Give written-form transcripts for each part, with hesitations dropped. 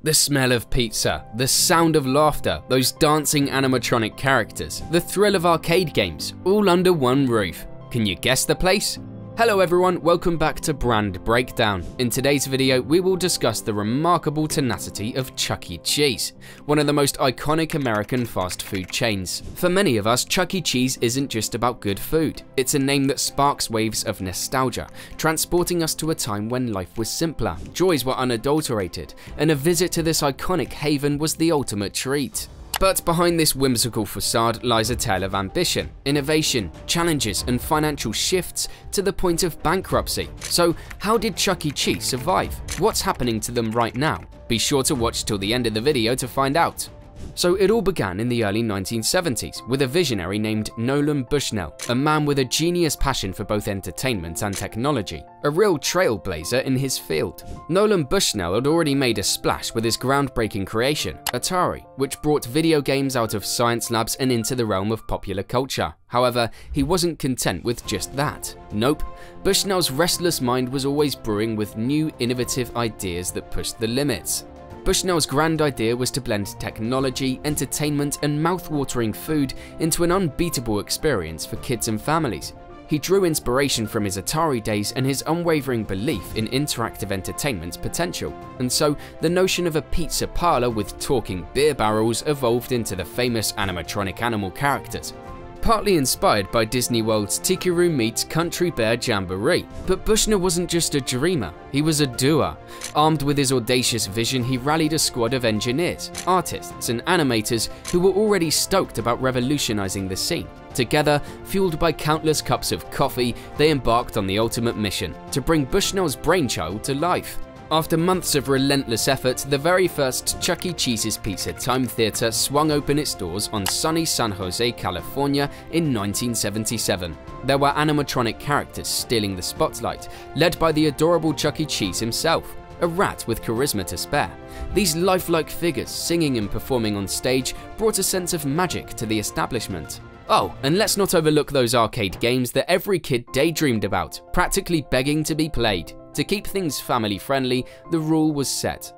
The smell of pizza, the sound of laughter, those dancing animatronic characters, the thrill of arcade games, all under one roof. Can you guess the place? Hello everyone, welcome back to Brand Breakdown. In today's video, we will discuss the remarkable tenacity of Chuck E. Cheese, one of the most iconic American fast food chains. For many of us, Chuck E. Cheese isn't just about good food. It's a name that sparks waves of nostalgia, transporting us to a time when life was simpler, joys were unadulterated, and a visit to this iconic haven was the ultimate treat. But behind this whimsical facade lies a tale of ambition, innovation, challenges, and financial shifts to the point of bankruptcy. So how did Chuck E. Cheese survive? What's happening to them right now? Be sure to watch till the end of the video to find out. So it all began in the early 1970s with a visionary named Nolan Bushnell, a man with a genius passion for both entertainment and technology, a real trailblazer in his field. Nolan Bushnell had already made a splash with his groundbreaking creation, Atari, which brought video games out of science labs and into the realm of popular culture. However, he wasn't content with just that. Nope, Bushnell's restless mind was always brewing with new, innovative ideas that pushed the limits. Bushnell's grand idea was to blend technology, entertainment, and mouth-watering food into an unbeatable experience for kids and families. He drew inspiration from his Atari days and his unwavering belief in interactive entertainment's potential, and so the notion of a pizza parlor with talking beer barrels evolved into the famous animatronic animal characters. Partly inspired by Disney World's Tiki Room meets Country Bear Jamboree. But Bushnell wasn't just a dreamer, he was a doer. Armed with his audacious vision, he rallied a squad of engineers, artists, and animators who were already stoked about revolutionizing the scene. Together, fueled by countless cups of coffee, they embarked on the ultimate mission, to bring Bushnell's brainchild to life. After months of relentless effort, the very first Chuck E. Cheese's Pizza Time Theater swung open its doors on sunny San Jose, California in 1977. There were animatronic characters stealing the spotlight, led by the adorable Chuck E. Cheese himself, a rat with charisma to spare. These lifelike figures singing and performing on stage brought a sense of magic to the establishment. Oh, and let's not overlook those arcade games that every kid daydreamed about, practically begging to be played. To keep things family-friendly, the rule was set.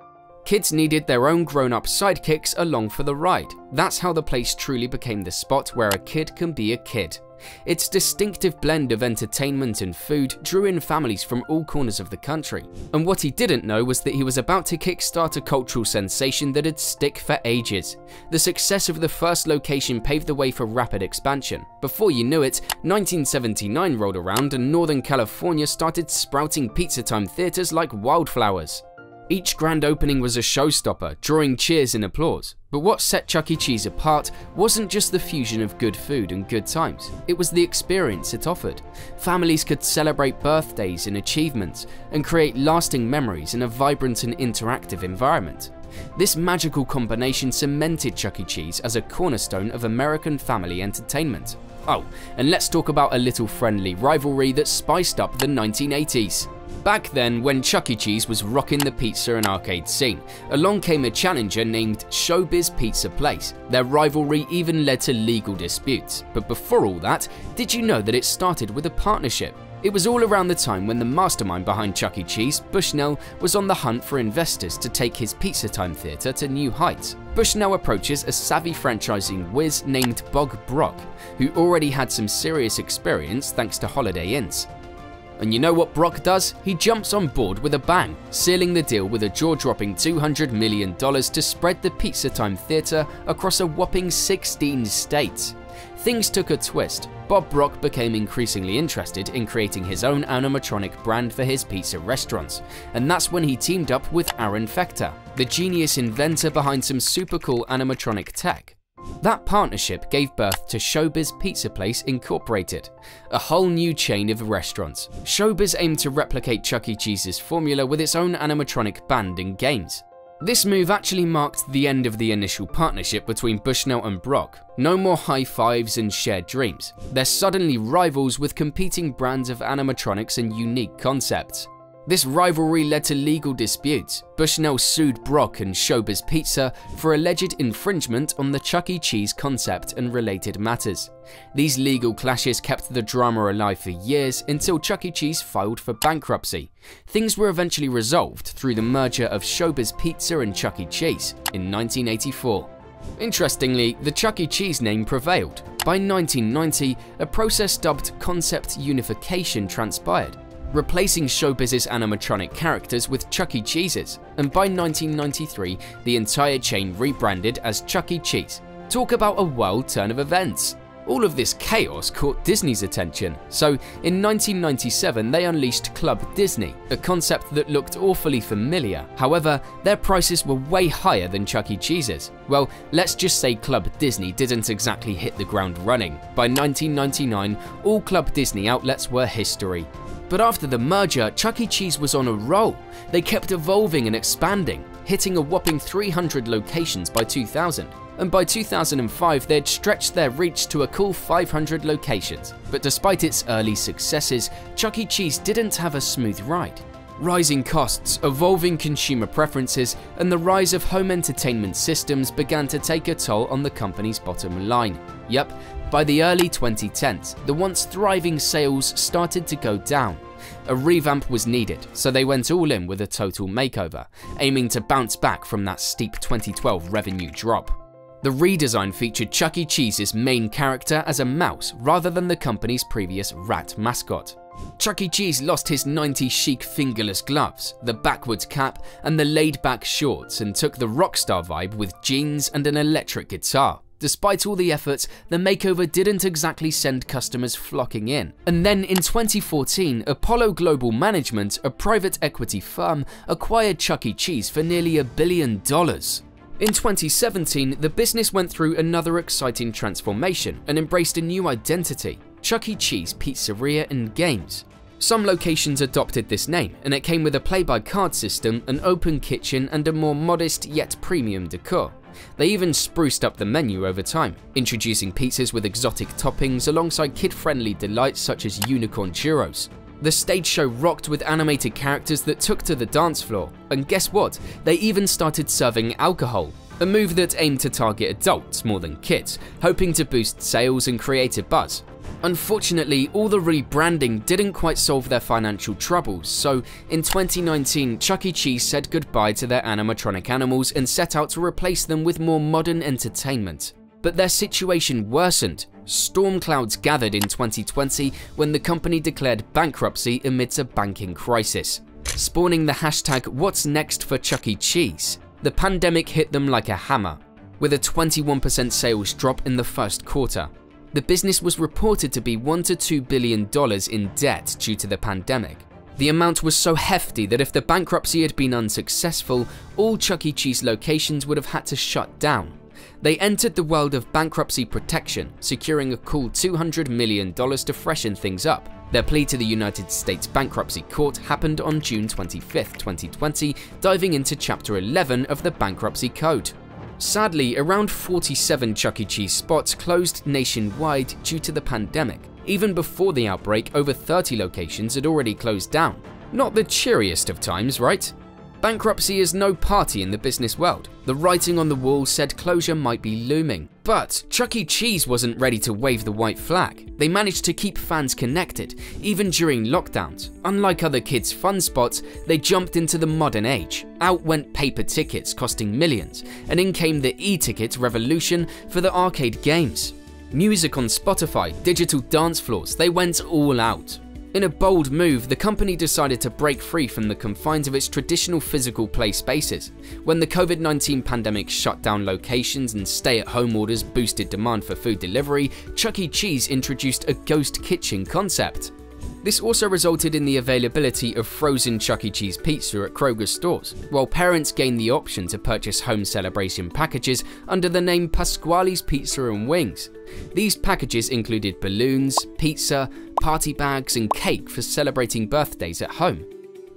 Kids needed their own grown-up sidekicks along for the ride. That's how the place truly became the spot where a kid can be a kid. Its distinctive blend of entertainment and food drew in families from all corners of the country. And what he didn't know was that he was about to kickstart a cultural sensation that'd stick for ages. The success of the first location paved the way for rapid expansion. Before you knew it, 1979 rolled around and Northern California started sprouting Pizza Time theaters like wildflowers. Each grand opening was a showstopper, drawing cheers and applause. But what set Chuck E. Cheese apart wasn't just the fusion of good food and good times, it was the experience it offered. Families could celebrate birthdays and achievements, and create lasting memories in a vibrant and interactive environment. This magical combination cemented Chuck E. Cheese as a cornerstone of American family entertainment. Oh, and let's talk about a little friendly rivalry that spiced up the 1980s. Back then, when Chuck E. Cheese was rocking the pizza and arcade scene, along came a challenger named Showbiz Pizza Place. Their rivalry even led to legal disputes. But before all that, did you know that it started with a partnership? It was all around the time when the mastermind behind Chuck E. Cheese, Bushnell, was on the hunt for investors to take his Pizza Time theater to new heights. Bushnell approaches a savvy franchising whiz named Bob Brock, who already had some serious experience thanks to Holiday Inns. And you know what Brock does? He jumps on board with a bang, sealing the deal with a jaw-dropping $200 million to spread the Pizza Time theater across a whopping 16 states. Things took a twist. Bob Brock became increasingly interested in creating his own animatronic brand for his pizza restaurants, and that's when he teamed up with Aaron Fechter, the genius inventor behind some super cool animatronic tech. That partnership gave birth to Showbiz Pizza Place Incorporated, a whole new chain of restaurants. Showbiz aimed to replicate Chuck E. Cheese's formula with its own animatronic band and games. This move actually marked the end of the initial partnership between Bushnell and Brock. No more high fives and shared dreams. They're suddenly rivals with competing brands of animatronics and unique concepts. This rivalry led to legal disputes. Bushnell sued Brock and Showbiz Pizza for alleged infringement on the Chuck E. Cheese concept and related matters. These legal clashes kept the drama alive for years until Chuck E. Cheese filed for bankruptcy. Things were eventually resolved through the merger of Showbiz Pizza and Chuck E. Cheese in 1984. Interestingly, the Chuck E. Cheese name prevailed. By 1990, a process dubbed concept unification transpired, replacing Showbiz's animatronic characters with Chuck E. Cheese's, and by 1993, the entire chain rebranded as Chuck E. Cheese. Talk about a wild turn of events! All of this chaos caught Disney's attention, so in 1997 they unleashed Club Disney, a concept that looked awfully familiar. However, their prices were way higher than Chuck E. Cheese's. Well, let's just say Club Disney didn't exactly hit the ground running. By 1999, all Club Disney outlets were history. But after the merger, Chuck E. Cheese was on a roll. They kept evolving and expanding, hitting a whopping 300 locations by 2000. And by 2005, they'd stretched their reach to a cool 500 locations. But despite its early successes, Chuck E. Cheese didn't have a smooth ride. Rising costs, evolving consumer preferences, and the rise of home entertainment systems began to take a toll on the company's bottom line. Yep, by the early 2010s, the once thriving sales started to go down. A revamp was needed, so they went all in with a total makeover, aiming to bounce back from that steep 2012 revenue drop. The redesign featured Chuck E. Cheese's main character as a mouse rather than the company's previous rat mascot. Chuck E. Cheese lost his 90s chic fingerless gloves, the backwards cap, and the laid-back shorts, and took the rockstar vibe with jeans and an electric guitar. Despite all the efforts, the makeover didn't exactly send customers flocking in. And then in 2014, Apollo Global Management, a private equity firm, acquired Chuck E. Cheese for nearly $1 billion. In 2017, the business went through another exciting transformation and embraced a new identity: Chuck E. Cheese Pizzeria and Games. Some locations adopted this name, and it came with a play-by-card system, an open kitchen, and a more modest yet premium decor. They even spruced up the menu over time, introducing pizzas with exotic toppings alongside kid-friendly delights such as unicorn churros. The stage show rocked with animated characters that took to the dance floor, and guess what? They even started serving alcohol, a move that aimed to target adults more than kids, hoping to boost sales and create a buzz. Unfortunately, all the rebranding didn't quite solve their financial troubles, so in 2019, Chuck E. Cheese said goodbye to their animatronic animals and set out to replace them with more modern entertainment. But their situation worsened. Storm clouds gathered in 2020 when the company declared bankruptcy amidst a banking crisis, spawning the hashtag "What's next for Chuck E. Cheese?" The pandemic hit them like a hammer, with a 21% sales drop in the first quarter. The business was reported to be $1 to $2 billion in debt due to the pandemic. The amount was so hefty that if the bankruptcy had been unsuccessful, all Chuck E. Cheese locations would have had to shut down. They entered the world of bankruptcy protection, securing a cool $200 million to freshen things up. Their plea to the United States Bankruptcy Court happened on June 25, 2020, diving into Chapter 11 of the Bankruptcy Code. Sadly, around 47 Chuck E. Cheese spots closed nationwide due to the pandemic. Even before the outbreak, over 30 locations had already closed down. Not the cheeriest of times, right? Bankruptcy is no party in the business world. The writing on the wall said closure might be looming. But Chuck E. Cheese wasn't ready to wave the white flag. They managed to keep fans connected, even during lockdowns. Unlike other kids' fun spots, they jumped into the modern age. Out went paper tickets costing millions, and in came the e-ticket revolution for the arcade games. Music on Spotify, digital dance floors, they went all out. In a bold move, the company decided to break free from the confines of its traditional physical play spaces. When the COVID-19 pandemic shut down locations and stay-at-home orders boosted demand for food delivery, Chuck E. Cheese introduced a ghost kitchen concept. This also resulted in the availability of frozen Chuck E. Cheese pizza at Kroger stores, while parents gained the option to purchase home celebration packages under the name Pasquale's Pizza and Wings. These packages included balloons, pizza, party bags, and cake for celebrating birthdays at home.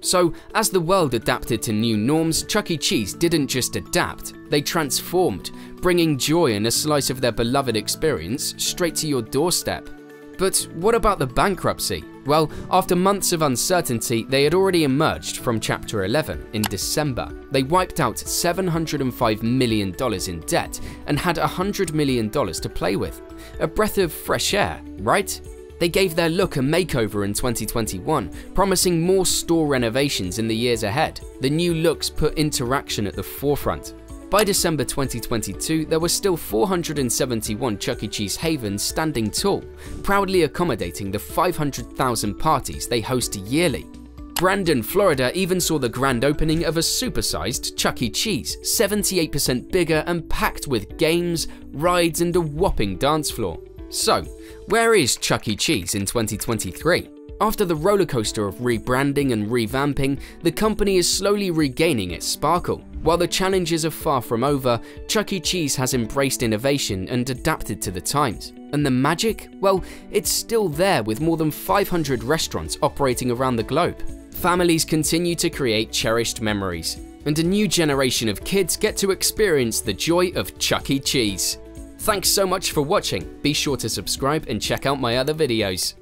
So, as the world adapted to new norms, Chuck E. Cheese didn't just adapt, they transformed, bringing joy and a slice of their beloved experience straight to your doorstep. But what about the bankruptcy? Well, after months of uncertainty, they had already emerged from Chapter 11 in December. They wiped out $705 million in debt and had $100 million to play with. A breath of fresh air, right? They gave their look a makeover in 2021, promising more store renovations in the years ahead. The new looks put interaction at the forefront. By December 2022, there were still 471 Chuck E. Cheese havens standing tall, proudly accommodating the 500,000 parties they host yearly. Brandon, Florida even saw the grand opening of a supersized Chuck E. Cheese, 78% bigger and packed with games, rides and a whopping dance floor. So, where is Chuck E. Cheese in 2023? After the rollercoaster of rebranding and revamping, the company is slowly regaining its sparkle. While the challenges are far from over, Chuck E. Cheese has embraced innovation and adapted to the times. And the magic? Well, it's still there with more than 500 restaurants operating around the globe. Families continue to create cherished memories, and a new generation of kids get to experience the joy of Chuck E. Cheese. Thanks so much for watching. Be sure to subscribe and check out my other videos.